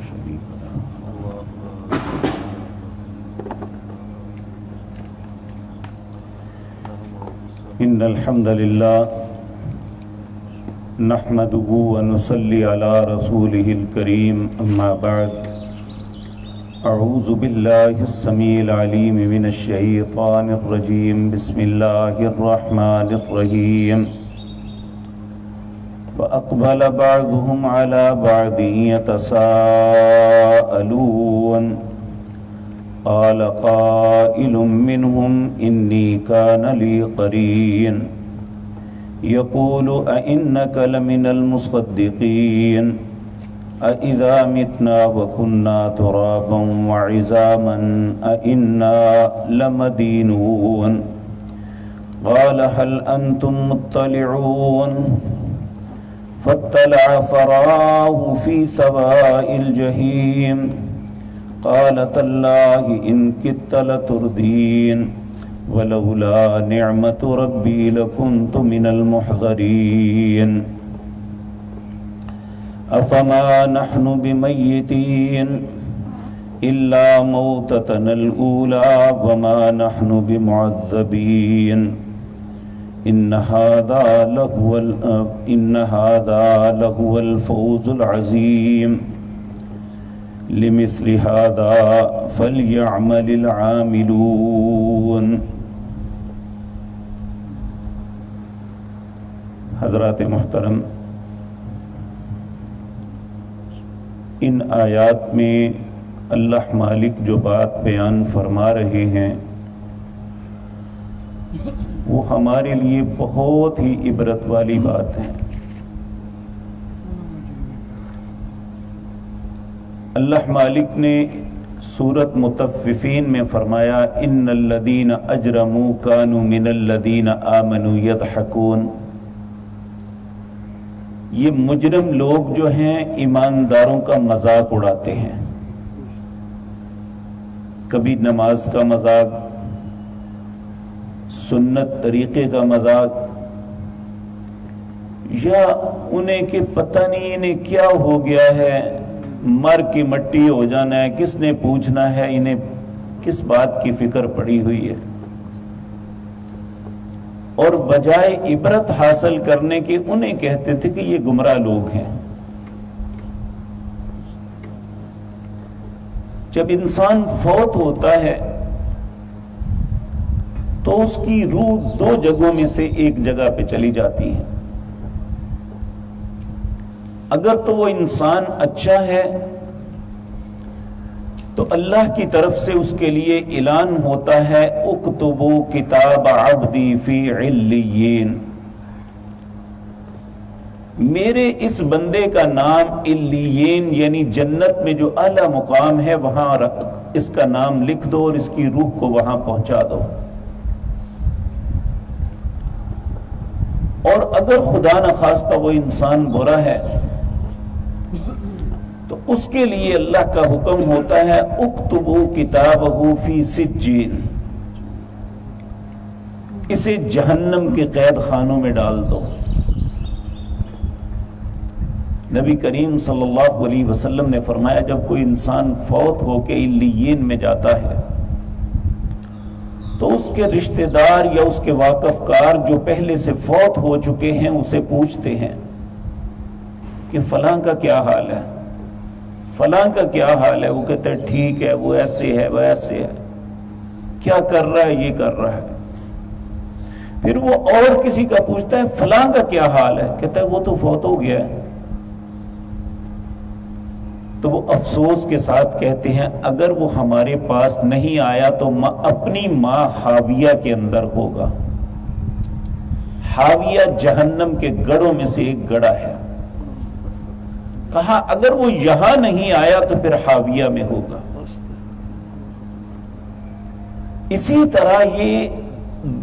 شريك له إن الحمد لله نحمده ونصلي على رسوله الكريم أما بعد أعوذ بالله السميع العليم من الشيطان الرجيم بسم الله الرحمن الرحيم فأقبل بعضهم على بعض يتساءلون قال قائل منهم إني كان لي قرين يقول أئنك لمن المصدقين أإذا متنا وكنا ترابا وعظاما أئنا لمدينون قال هل أنتم مطلعون فاطلع فرآه في سواء الجحيم قال تالله إن كدت لتردين ولولا نعمة ربي لكنت من المحضرين أفما نحن بميتين إلا موتتنا الأولى وما نحن بمعذبين إن هذا لهو الفوز العظيم لمثل هذا فليعمل العاملون. حضرات محترم، ان آیات میں اللہ مالک جو بات بیان فرما رہے ہیں وہ ہمارے لیے بہت ہی عبرت والی بات ہے. اللہ مالک نے سورۃ مطففین میں فرمایا ان الذین اجرموا کانوا من الذین آمنوا یضحکون. یہ مجرم لوگ جو ہیں ایمانداروں کا مذاق اڑاتے ہیں. کبھی نماز کا مذاق، سنت طریقے کا مذاق، یا انہیں کہ پتہ نہیں انہیں کیا ہو گیا ہے، مر کے مٹی ہو جانا ہے، کس نے پوچھنا ہے، انہیں کس بات کی فکر پڑی ہوئی ہے. اور بجائے عبرت حاصل کرنے کے انہیں کہتے تھے کہ یہ گمراہ لوگ ہیں. جب انسان فوت ہوتا ہے تو اس کی روح دو جگہوں میں سے ایک جگہ پہ چلی جاتی ہے. اگر تو وہ انسان اچھا ہے تو اللہ کی طرف سے اس کے لیے اعلان ہوتا ہے اکتبوا کتاب عبدی فی علیین، میرے اس بندے کا نام علیین یعنی جنت میں جو اعلی مقام ہے وہاں اس کا نام لکھ دو اور اس کی روح کو وہاں پہنچا دو. اور اگر خدا نخواستہ وہ انسان برا ہے تو اس کے لیے اللہ کا حکم ہوتا ہے اکتبوا کتابہ فی سجین، اسے جہنم کے قید خانوں میں ڈال دو. نبی کریم صلی اللہ علیہ وسلم نے فرمایا جب کوئی انسان فوت ہو کے علیین میں جاتا ہے تو اس کے رشتہ دار یا اس کے واقف کار جو پہلے سے فوت ہو چکے ہیں اسے پوچھتے ہیں کہ فلاں کا کیا حال ہے، فلاں کا کیا حال ہے. وہ کہتے ہیں ٹھیک ہے، وہ ایسے ہے، وہ ایسے ہے، کیا کر رہا ہے، یہ کر رہا ہے. پھر وہ اور کسی کا پوچھتا ہے فلاں کا کیا حال ہے، کہتا ہے وہ تو فوت ہو گیا ہے. تو وہ افسوس کے ساتھ کہتے ہیں اگر وہ ہمارے پاس نہیں آیا تو اپنی ماں حاویہ کے اندر ہوگا. حاویہ جہنم کے گڑھوں میں سے ایک گڑھا ہے. کہا اگر وہ یہاں نہیں آیا تو پھر حاویہ میں ہوگا. اسی طرح یہ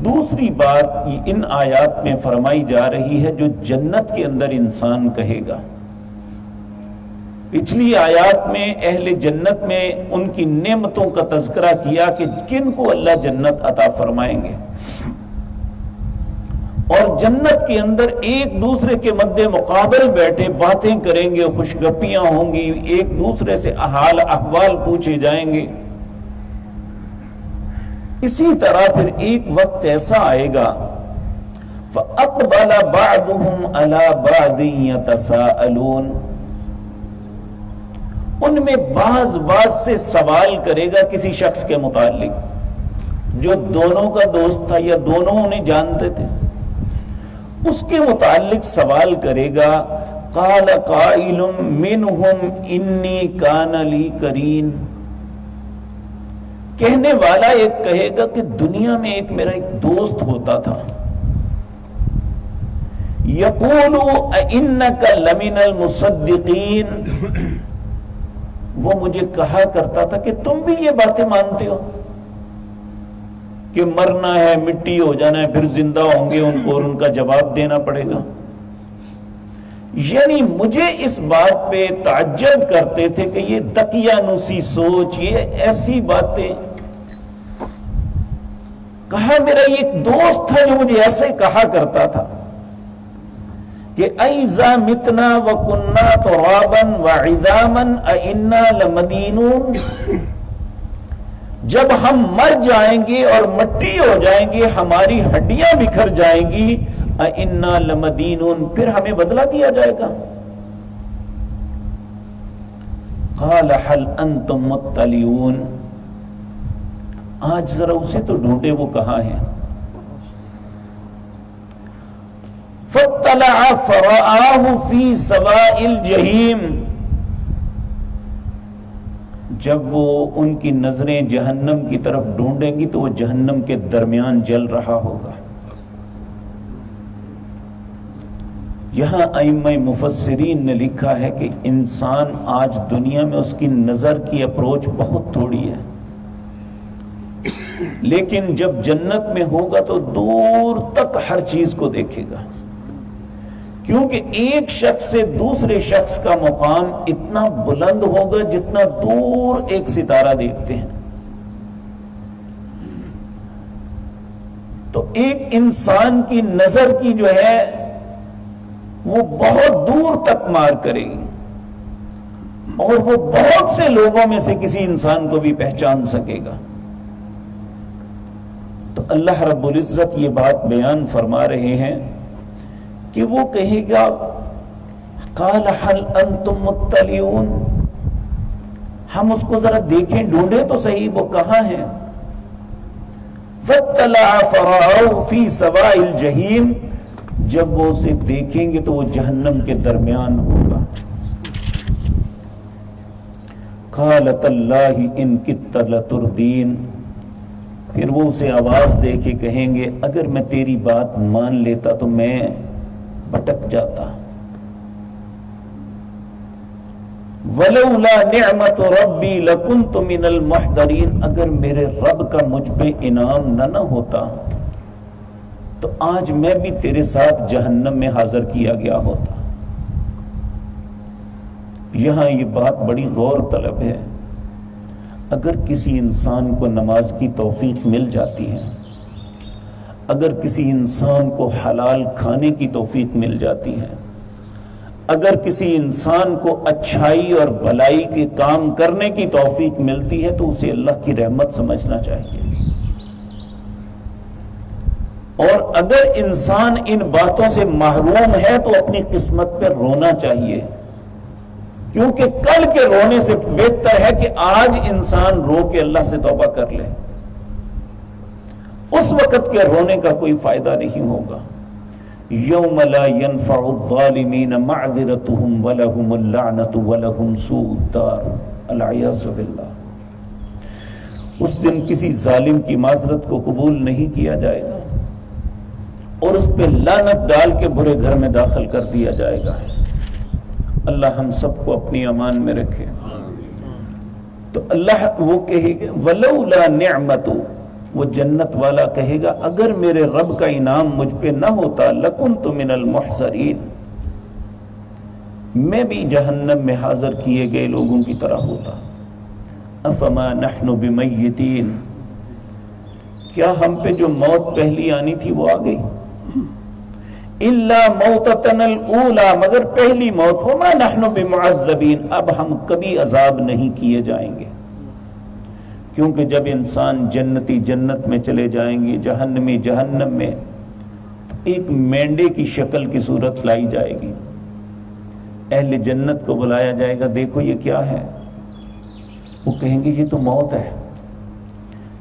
دوسری بات ان آیات میں فرمائی جا رہی ہے جو جنت کے اندر انسان کہے گا. پچھلی آیات میں اہل جنت میں ان کی نعمتوں کا تذکرہ کیا کہ کن کو اللہ جنت عطا فرمائیں گے، اور جنت کے اندر ایک دوسرے کے مد مقابل بیٹھے باتیں کریں گے، خوشگپیاں ہوں گی، ایک دوسرے سے حال احوال پوچھے جائیں گے۔ اسی طرح پھر ایک وقت ایسا آئے گا فَأَقْبَلَ بَعْضُهُمْ عَلَى بَعْضٍ يَتَسَاءَلُونَ، ان میں بعض سے سوال کرے گا کسی شخص کے متعلق جو دونوں کا دوست تھا یا دونوں انہیں جانتے تھے، اس کے متعلق سوال کرے گا۔ قَالَ قَائِلٌ مِّنْهُمْ إِنِّي كَانَ لِي قَرِينٌ، کہنے والا ایک کہے گا کہ دنیا میں میرا ایک دوست ہوتا تھا، یقول اِنَّكَ لَمِنَ الْمُصَدِّقِينَ، وہ مجھے کہا کرتا تھا کہ تم بھی یہ باتیں مانتے ہو کہ مرنا ہے، مٹی ہو جانا ہے، پھر زندہ ہوں گے ان کو اور ان کا جواب دینا پڑے گا۔ یعنی مجھے اس بات پہ تعجب کرتے تھے کہ یہ دقیانوسی سوچ، یہ ایسی باتیں۔ کہا میرا یہ ایک دوست تھا جو مجھے ایسے کہا کرتا تھا کہ اَإِذَا مِتْنَا وَكُنَّا تُرَابًا وَعِظَامًا أَإِنَّا لَمَدِينُونَ، جب ہم مر جائیں گے اور مٹی ہو جائیں گے، ہماری ہڈیاں بکھر جائیں گی، اِنَّا لَمَدِينُونَ، پھر ہمیں بدلہ دیا جائے گا۔ قَالَ هَلْ أَنْتُمْ مُطَّلِعُونَ، آج ذرا اسے تو ڈھونڈے وہ کہاں ہیں۔ فَاطَّلَعَ فَرَآهُ فِي سَوَاءِ الْجَحِيمِ، جب وہ ان کی نظریں جہنم کی طرف ڈھونڈیں گی تو وہ جہنم کے درمیان جل رہا ہوگا۔ یہاں ائمہ مفسرین نے لکھا ہے کہ انسان آج دنیا میں اس کی نظر کی اپروچ بہت تھوڑی ہے، لیکن جب جنت میں ہوگا تو دور تک ہر چیز کو دیکھے گا، کیونکہ ایک شخص سے دوسرے شخص کا مقام اتنا بلند ہوگا جتنا دور ایک ستارہ دیکھتے ہیں۔ تو ایک انسان کی نظر کی جو ہے وہ بہت دور تک مار کرے گی، اور وہ بہت سے لوگوں میں سے کسی انسان کو بھی پہچان سکے گا۔ تو اللہ رب العزت یہ بات بیان فرما رہے ہیں کہ وہ کہے گا قال هل انتم مطلعون، ہم اس کو ذرا دیکھیں، ڈھونڈیں تو صحیح وہ کہاں ہیں۔ فاطلع فرعوا في سواء الجحیم، جب وہ اسے دیکھیں گے تو وہ جہنم کے درمیان ہوگا۔ قال تاللہ ان کدت لتردین، پھر وہ اسے آواز دے کے کہیں گے اگر میں تیری بات مان لیتا تو میں بھٹک جاتا۔ وَلَوْلَا نِعْمَةُ رَبِّي لَكُنْتُ مِنَ الْمُحْضَرِينَ، اگر میرے رب کا مجھ پہ انعام نہ ہوتا تو آج میں بھی تیرے ساتھ جہنم میں حاضر کیا گیا ہوتا۔ یہاں یہ بات بڑی غور طلب ہے۔ اگر کسی انسان کو نماز کی توفیق مل جاتی ہے، اگر کسی انسان کو حلال کھانے کی توفیق مل جاتی ہے، اگر کسی انسان کو اچھائی اور بھلائی کے کام کرنے کی توفیق ملتی ہے تو اسے اللہ کی رحمت سمجھنا چاہیے۔ اور اگر انسان ان باتوں سے محروم ہے تو اپنی قسمت پہ رونا چاہیے، کیونکہ کل کے رونے سے بہتر ہے کہ آج انسان رو کے اللہ سے توبہ کر لے۔ اس وقت کے رونے کا کوئی فائدہ نہیں ہوگا۔ یوم لا ينفع الظالمین معذرتهم ولهم اللعنة ولهم سوء الدار، العیاذ باللہ۔ اس دن کسی ظالم کی معذرت کو قبول نہیں کیا جائے گا اور اس پہ لعنت ڈال کے برے گھر میں داخل کر دیا جائے گا۔ اللہ ہم سب کو اپنی امان میں رکھے۔ تو اللہ وہ کہے گا ولولا نعمت، وہ جنت والا کہے گا اگر میرے رب کا انعام مجھ پہ نہ ہوتا لکنت من المحضرین، میں بھی جہنم میں حاضر کیے گئے لوگوں کی طرح ہوتا۔ افما نحن بمیتین، کیا ہم پہ جو موت پہلی آنی تھی وہ آ گئی؟ الا موتتنا الاولی، مگر پہلی موت، وما نحن بمعذبین، اب ہم کبھی عذاب نہیں کیے جائیں گے، کیونکہ جب انسان جنتی جنت میں چلے جائیں گے، جہنمی جہنم میں، ایک مینڈے کی شکل کی صورت لائی جائے گی، اہل جنت کو بلایا جائے گا، دیکھو یہ کیا ہے، وہ کہیں گے یہ تو موت ہے۔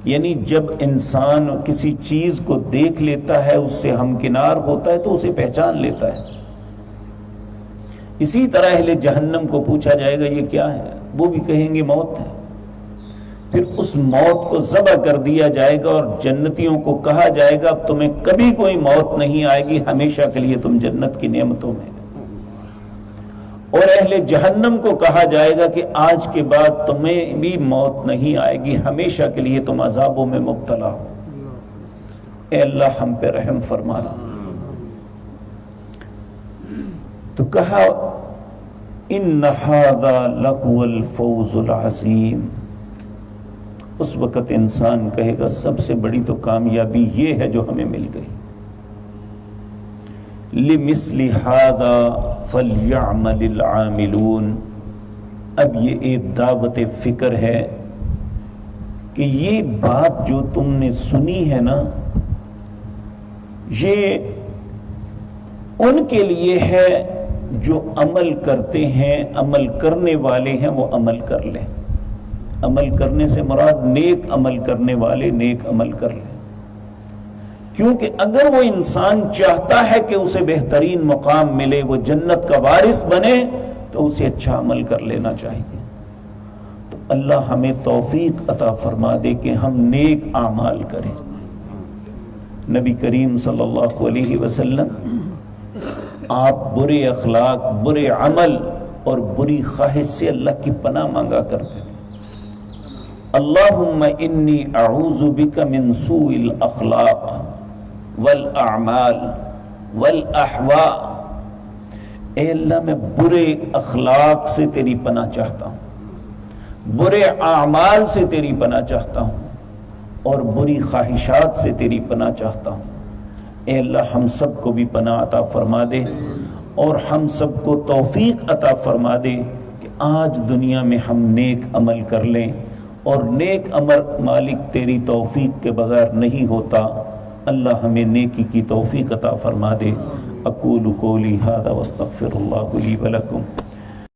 یعنی جب انسان کسی چیز کو دیکھ لیتا ہے، اس سے ہمکنار ہوتا ہے تو اسے پہچان لیتا ہے۔ اسی طرح اہل جہنم کو پوچھا جائے گا یہ کیا ہے، وہ بھی کہیں گے موت ہے۔ پھر اس موت کو ذبح کر دیا جائے گا اور جنتیوں کو کہا جائے گا اب تمہیں کبھی کوئی موت نہیں آئے گی، ہمیشہ کے لیے تم جنت کی نعمتوں میں۔ اور اہل جہنم کو کہا جائے گا کہ آج کے بعد تمہیں بھی موت نہیں آئے گی، ہمیشہ کے لیے تم عذابوں میں مبتلا ہو۔ اے اللہ ہم پہ رحم فرمانا۔ تو کہا ان ھذا لہو الفوز العظیم، اس وقت انسان کہے گا سب سے بڑی تو کامیابی یہ ہے جو ہمیں مل گئی۔ لِمِثْلِ هَذَا فَلْيَعْمَلِ الْعَامِلُونَ، اب یہ ایک دعوت فکر ہے کہ یہ بات جو تم نے سنی ہے نا، یہ ان کے لیے ہے جو عمل کرتے ہیں، عمل کرنے والے ہیں، وہ عمل کر لیں۔ عمل کرنے سے مراد نیک عمل کرنے والے نیک عمل کر لیں، کیونکہ اگر وہ انسان چاہتا ہے کہ اسے بہترین مقام ملے، وہ جنت کا وارث بنے، تو اسے اچھا عمل کر لینا چاہیے۔ تو اللہ ہمیں توفیق عطا فرما دے کہ ہم نیک اعمال کریں۔ نبی کریم صلی اللہ علیہ وسلم آپ برے اخلاق، برے عمل اور بری خواہش سے اللہ کی پناہ مانگا کرتے تھے۔ اللہم انی اعوذ بک من سوء الاخلاق والاعمال والاحواء، اے اللہ میں برے اخلاق سے تیری پناہ چاہتا ہوں، برے اعمال سے تیری پناہ چاہتا ہوں، اور بری خواہشات سے تیری پناہ چاہتا ہوں۔ اے اللہ ہم سب کو بھی پناہ عطا فرما دے، اور ہم سب کو توفیق عطا فرما دے کہ آج دنیا میں ہم نیک عمل کر لیں، اور نیک عمل مالک تیری توفیق کے بغیر نہیں ہوتا۔ اللہ ہمیں نیکی کی توفیق عطا فرما دے۔ اقول قولی ھذا واستغفر اللہ لی ولکم۔